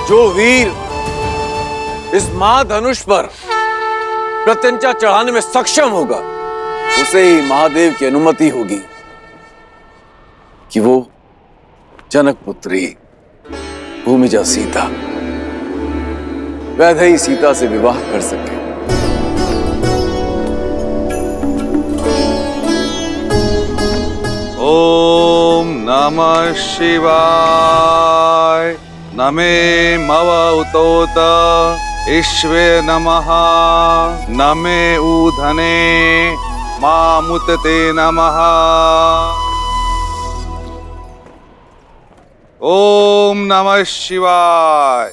जो वीर इस महाधनुष पर प्रत्यंचा चढ़ाने में सक्षम होगा, उसे ही महादेव की अनुमति होगी कि वो जनक पुत्री भूमिजा सीता, वैदेही सीता से विवाह कर सके। ओम नमः शिवाय। नमे मव उतोत ईश्वे नमः। नमे ऊधने मामुतते नमः। ओम नमः शिवाय।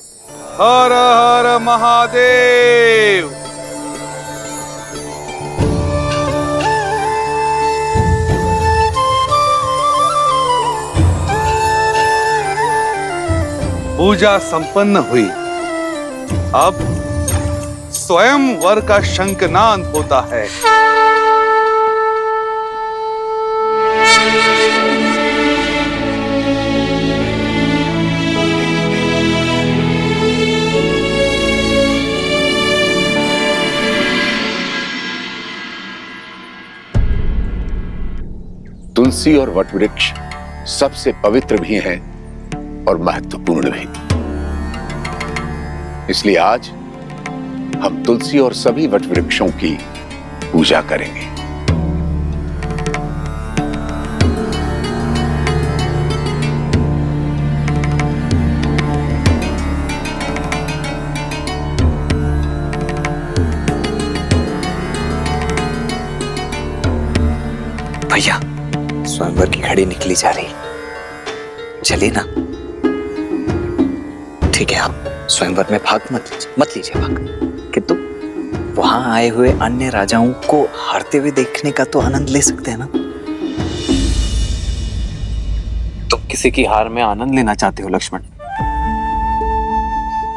हर हर महादेव। पूजा संपन्न हुई। अब स्वयं वर का शंखनाद होता है। तुलसी और वटवृक्ष सबसे पवित्र भी हैं और महत्वपूर्ण भी। इसलिए आज हम तुलसी और सभी वटवृक्षों की पूजा करेंगे। भैया, स्वयंवर की घड़ी निकली जा रही, चलिए ना। ठीक है, आप स्वयंवर में भाग मत लीजिए भाग, किंतु वहां आए हुए अन्य राजाओं को हारते हुए देखने का तो आनंद ले सकते हैं ना। तुम किसी की हार में आनंद लेना चाहते हो लक्ष्मण।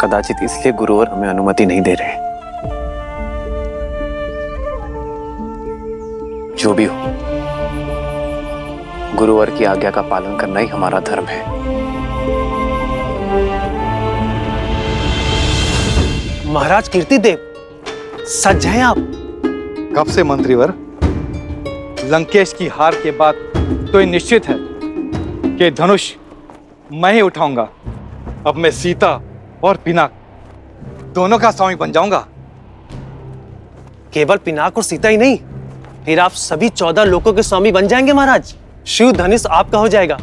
कदाचित इसलिए गुरुवर हमें अनुमति नहीं दे रहे। जो भी हो, गुरुवर की आज्ञा का पालन करना ही हमारा धर्म है। महाराज कीर्तिदेव, सच हैं आप? कब से मंत्रीवर? लंकेश की हार के बाद तो ये निश्चित है कि धनुष मैं ही उठाऊंगा। अब मैं सीता और पिनाक दोनों का स्वामी बन जाऊंगा। केवल पिनाक और सीता ही नहीं, फिर आप सभी 14 लोकों के स्वामी बन जाएंगे महाराज। शिव धनुष आपका हो जाएगा।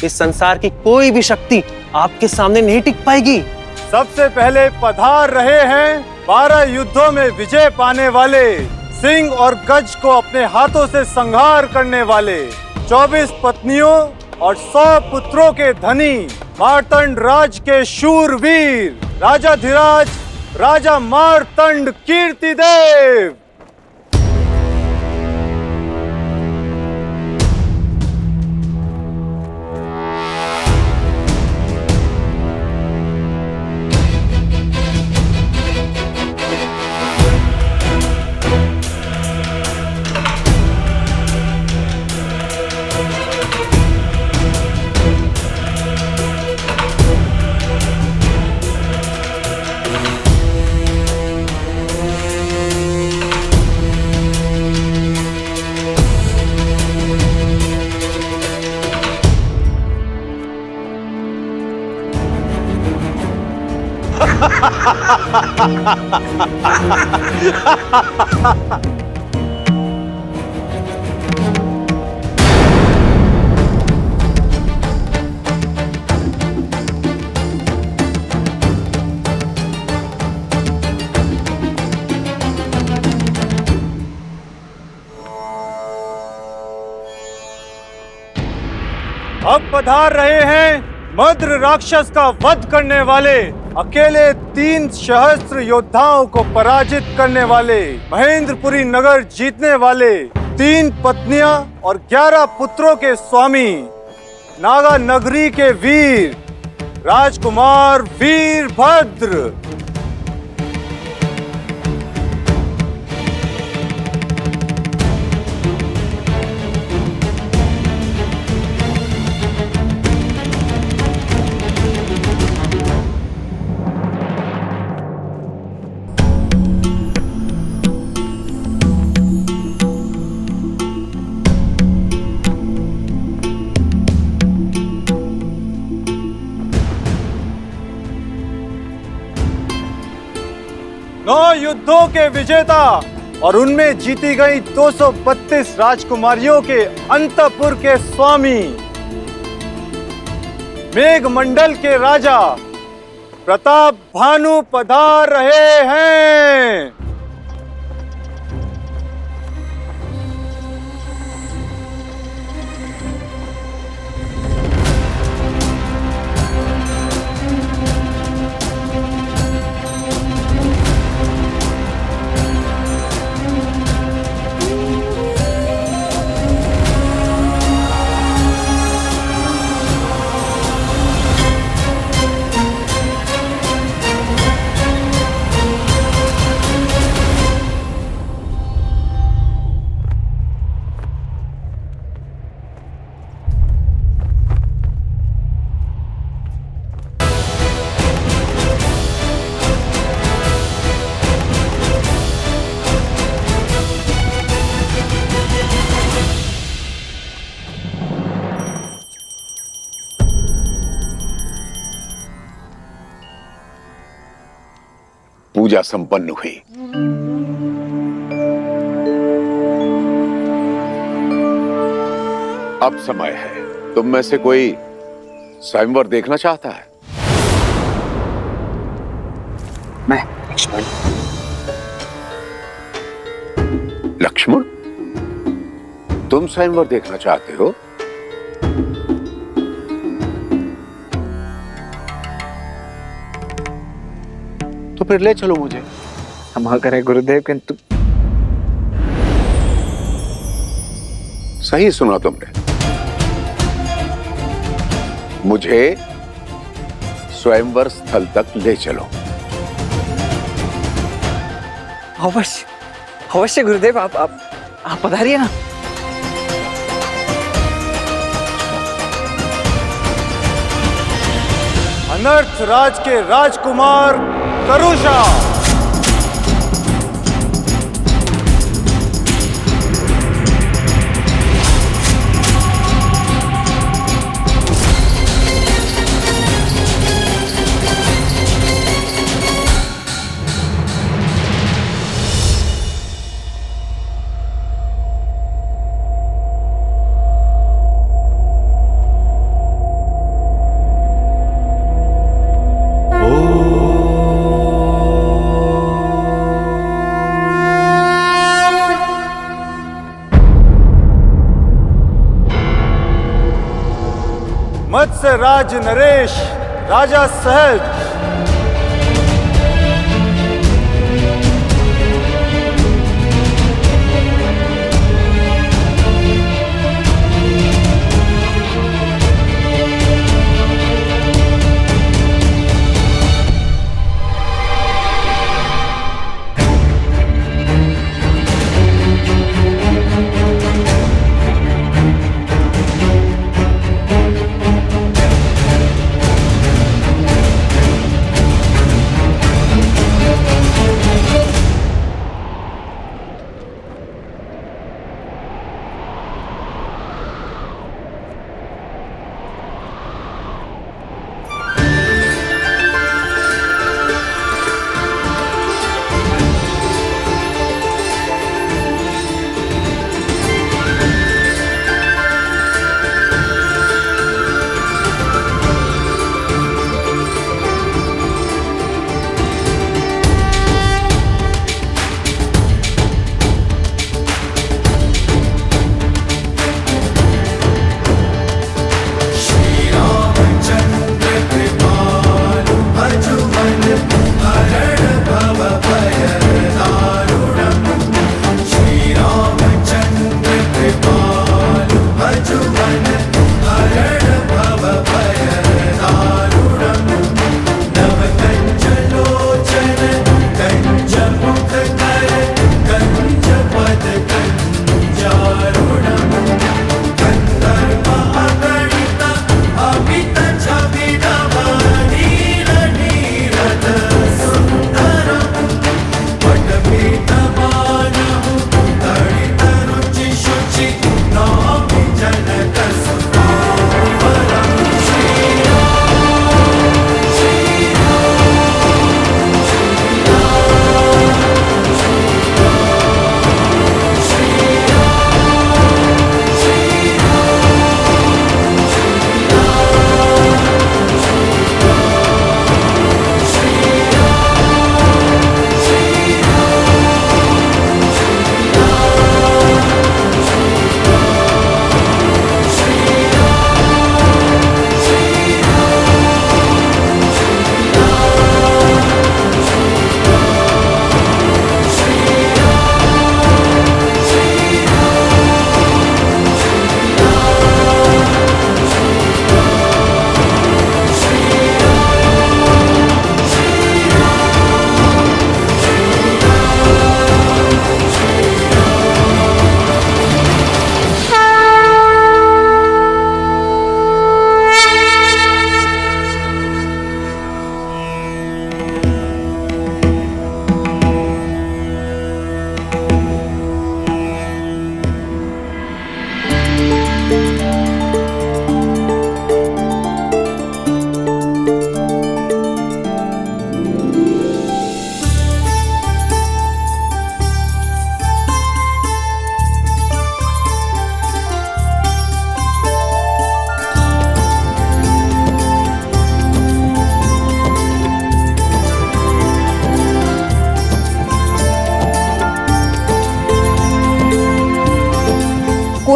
इस संसार की कोई भी शक्ति आपके सामने नहीं टिक पाएगी। सबसे पहले पधार रहे हैं 12 युद्धों में विजय पाने वाले, सिंह और गज को अपने हाथों से संहार करने वाले, 24 पत्नियों और 100 पुत्रों के धनी, मार्तंड राज के शूरवीर, राजाधिराज राजा मार्तंड कीर्तिदेव। अब पधार रहे हैं मद्र राक्षस का वध करने वाले, अकेले 3 सहस्त्र योद्धाओं को पराजित करने वाले, महेंद्रपुरी नगर जीतने वाले, 3 पत्नियां और 11 पुत्रों के स्वामी, नागा नगरी के वीर, राजकुमार वीरभद्र। युद्धों के विजेता और उनमें जीती गई 232 राजकुमारियों के अंतपुर के स्वामी, मेघमंडल के राजा प्रताप भानु पधार रहे हैं। पूजा संपन्न हुई। अब समय है, तुम में से कोई स्वयंवर देखना चाहता है? मैं लक्ष्मण। लक्ष्मण, तुम स्वयंवर देखना चाहते हो? तो फिर ले चलो मुझे। क्षमा करें गुरुदेव, किंतु सही सुना तुमने, मुझे स्वयंवर स्थल तक ले चलो। अवश्य अवश्य गुरुदेव, आप पधारिए ना। अनर्थ राज के राजकुमार करुषा, मत्स्य राज नरेश, राजा सहज,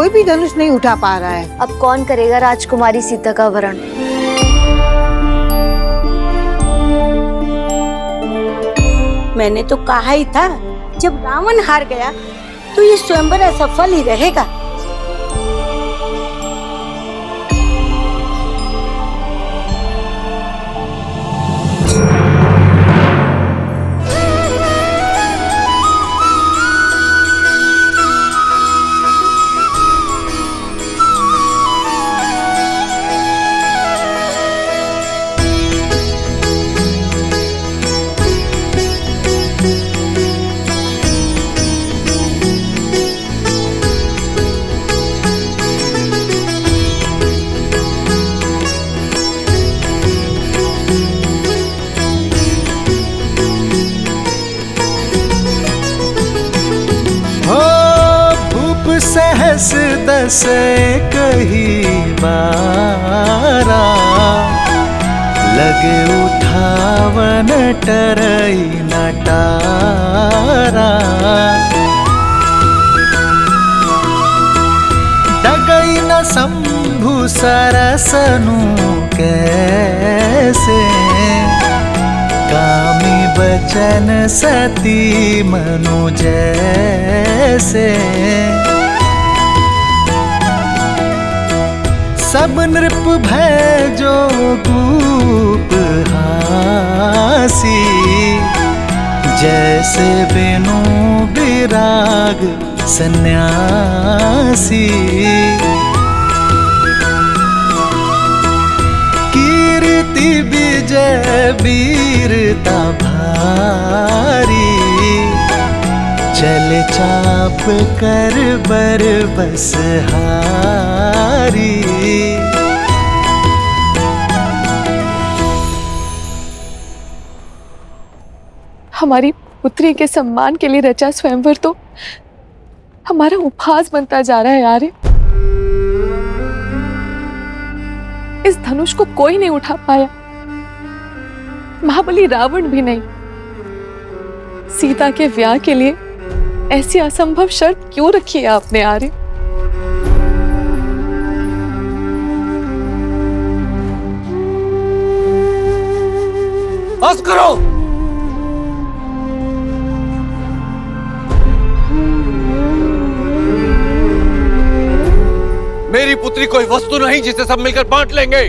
कोई भी धनुष नहीं उठा पा रहा है। अब कौन करेगा राजकुमारी सीता का वरण? मैंने तो कहा ही था, जब रावण हार गया तो ये स्वयंवर असफल ही रहेगा। सहस दस कही बारा, लगे उठावन टरई नटारा। डगई न शंभु सरसनु कैसे, कामी बचन सती मनु जैसे। सब नृप भय जो गोप हासी, जैसे बिनु विराग सन्यासी। कीर्ति विजय वीरता भारी, चल चाप कर बर बस हारी। हमारी पुत्री के सम्मान के लिए रचा स्वयंवर तो हमारा उपहास बनता जा रहा है यार। इस धनुष को कोई नहीं उठा पाया, महाबली रावण भी नहीं। सीता के ब्याह के लिए ऐसी असंभव शर्त क्यों रखी है आपने आर्य? बस करो। मेरी पुत्री कोई वस्तु नहीं जिसे सब मिलकर बांट लेंगे।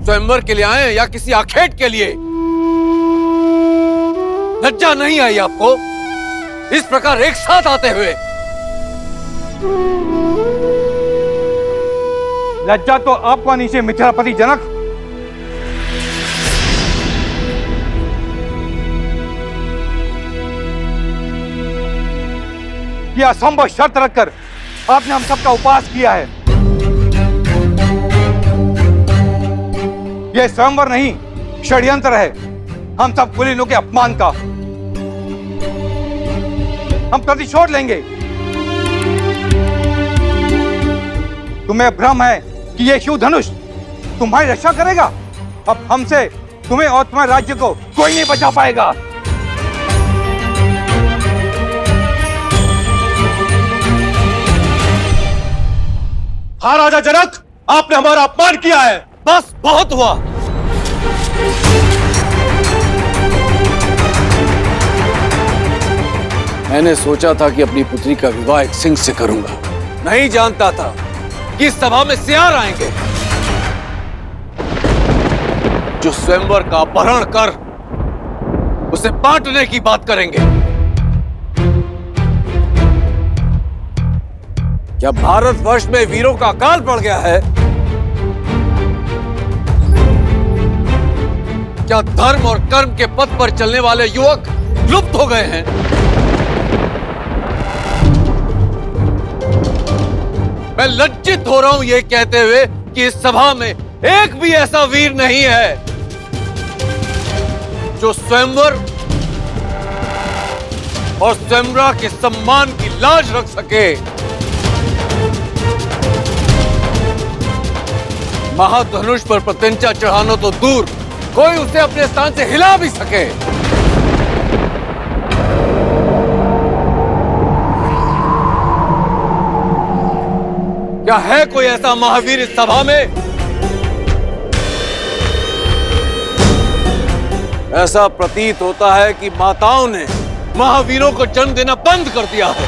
स्वयंवर के लिए आए या किसी आखेट के लिए? लज्जा नहीं आई आपको इस प्रकार एक साथ आते हुए? लज्जा तो आपको आनी चाहिए मिथिलापति जनक। यह असंभव शर्त रखकर आपने हम सबका उपवास किया है। यह स्वयंवर नहीं, षड्यंत्र है हम सब कुलीनों के अपमान का। हम प्रतिशोध लेंगे। तुम्हें भ्रम है कि यह शिव धनुष तुम्हारी रक्षा करेगा। अब हमसे तुम्हें और तुम्हारे राज्य को कोई नहीं बचा पाएगा। हाँ राजा जनक, आपने हमारा अपमान किया है। बस बहुत हुआ। मैंने सोचा था कि अपनी पुत्री का विवाह एक सिंह से करूंगा, नहीं जानता था कि इस सभा में सियार आएंगे जो स्वयंवर का अपहरण कर उसे बांटने की बात करेंगे। क्या भारतवर्ष में वीरों का अकाल पड़ गया है? क्या धर्म और कर्म के पथ पर चलने वाले युवक लुप्त हो गए हैं? मैं लज्जित हो रहा हूं यह कहते हुए कि इस सभा में एक भी ऐसा वीर नहीं है जो स्वयंवर और स्वयंवरा के सम्मान की लाज रख सके। महाधनुष पर प्रत्यंचा चढ़ाना तो दूर, कोई उसे अपने स्थान से हिला भी सके। क्या है कोई ऐसा महावीर इस सभा में? ऐसा प्रतीत होता है कि माताओं ने महावीरों को जन्म देना बंद कर दिया है।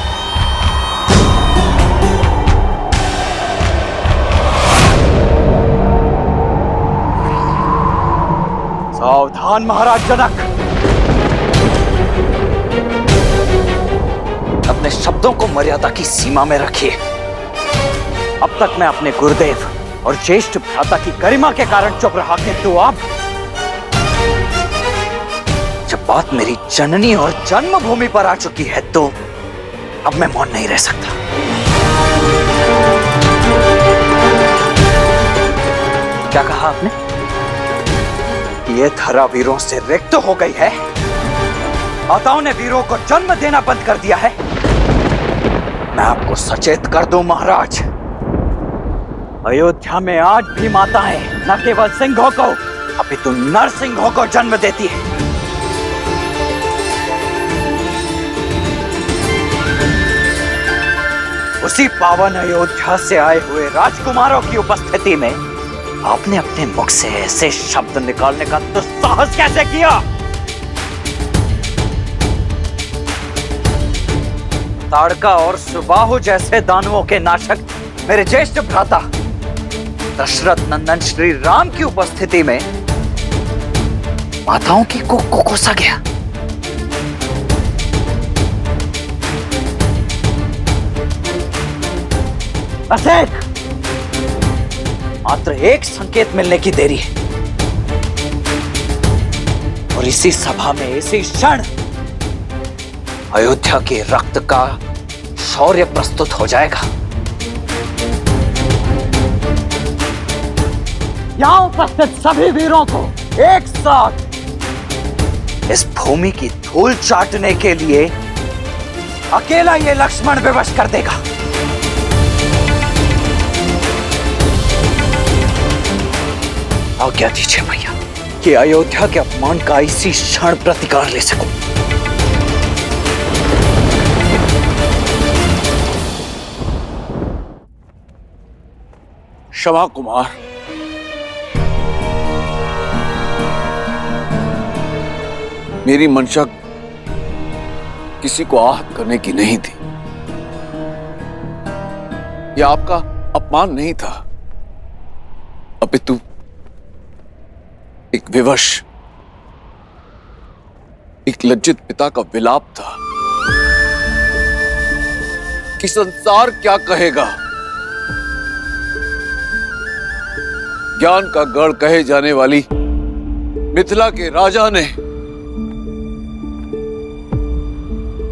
सावधान महाराज जनक, अपने शब्दों को मर्यादा की सीमा में रखिए। अब तक मैं अपने गुरुदेव और ज्येष्ठ भ्राता की गरिमा के कारण चुप रहा, किंतु अब जब बात मेरी जननी और जन्मभूमि पर आ चुकी है तो अब मैं मौन नहीं रह सकता। क्या कहा आपने? ये धरा वीरों से रिक्त हो गई है? माताओं ने वीरों को जन्म देना बंद कर दिया है? मैं आपको सचेत कर दूं महाराज, अयोध्या में आज भी माताएं न केवल सिंहों को अपितु नरसिंहों को जन्म देती है। उसी पावन अयोध्या से आए हुए राजकुमारों की उपस्थिति में आपने अपने मुख से ऐसे शब्द निकालने का दुस्साहस कैसे किया? ताड़का और सुबाहु जैसे दानवों के नाशक मेरे ज्येष्ठ भ्राता दशरथ नंदन श्री राम की उपस्थिति में माताओं की को कोसा गया। बस मात्र एक संकेत मिलने की देरी है और इसी सभा में इसी क्षण अयोध्या के रक्त का शौर्य प्रस्तुत हो जाएगा। यहां उपस्थित सभी वीरों को एक साथ इस भूमि की धूल चाटने के लिए अकेला ये लक्ष्मण विवश कर देगा। आज्ञा दीजिए भैया कि अयोध्या के अपमान का इसी क्षण प्रतिकार ले सकूं। क्षमा कुमार, मेरी मंशा किसी को आहत करने की नहीं थी। यह आपका अपमान नहीं था, अपितु एक विवश, एक लज्जित पिता का विलाप था कि संसार क्या कहेगा। ज्ञान का गढ़ कहे जाने वाली मिथिला के राजा ने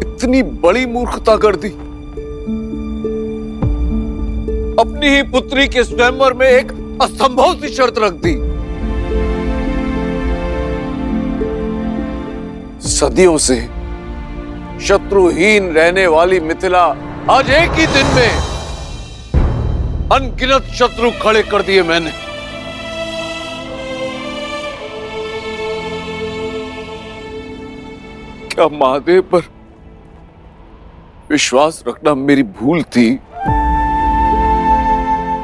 इतनी बड़ी मूर्खता कर दी। अपनी ही पुत्री के स्वयंवर में एक असंभव सी शर्त रख दी। सदियों से शत्रुहीन रहने वाली मिथिला आज एक ही दिन में अनगिनत शत्रु खड़े कर दिए मैंने। क्या महादेव पर विश्वास रखना मेरी भूल थी,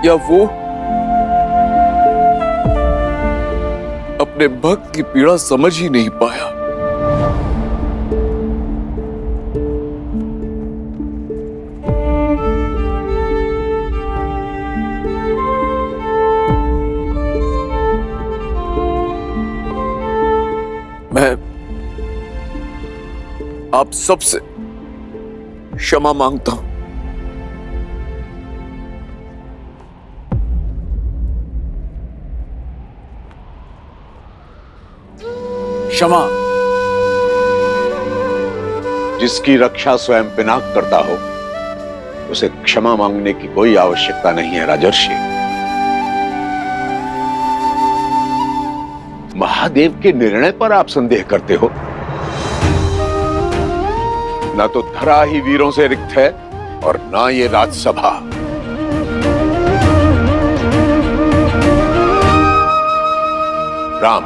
या वो अपने भक्त की पीड़ा समझ ही नहीं पाया? मैं आप सबसे क्षमा मांगता हूं। क्षमा। जिसकी रक्षा स्वयं पिनाक करता हो उसे क्षमा मांगने की कोई आवश्यकता नहीं है राजर्षि। महादेव के निर्णय पर आप संदेह करते हो। ना तो धरा ही वीरों से रिक्त है और ना ये राजसभा। राम,